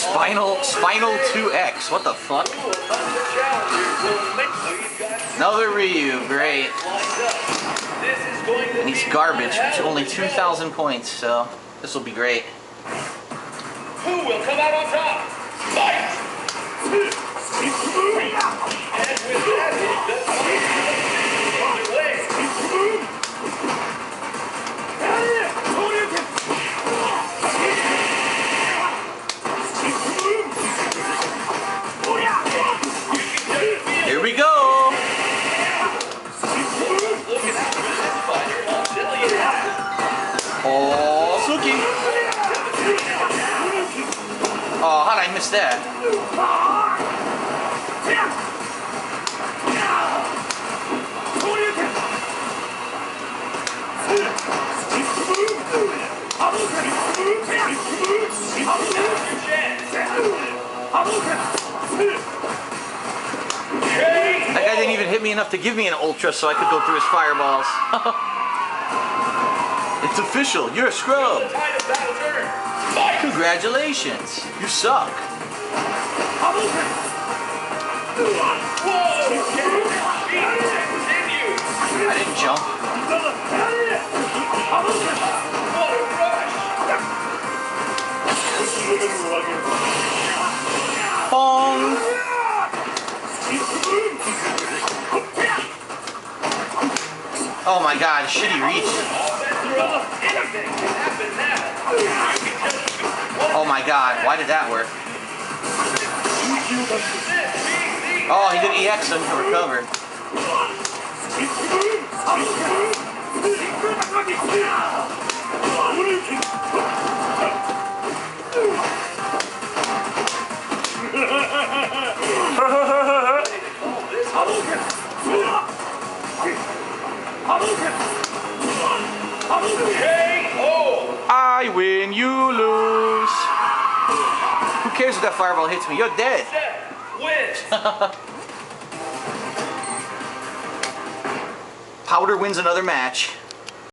Spinal 2X. What the fuck? Another Ryu. Great. And he's garbage. Only 2,000 points, so this will be great. Who will come out on top? Fight! And with that, the fight underway. Here we go! Oh, Suki! Oh, how'd I miss that? That guy didn't even hit me enough to give me an ultra so I could go through his fireballs. It's official, you're a scrub. Congratulations, you suck. I didn't jump. Bong! Oh my god, shitty reach. Oh my god, why did that work? Oh, he did EX and recovered. I win, you lose. Who cares if that fireball hits me? You're dead. Powder wins another match.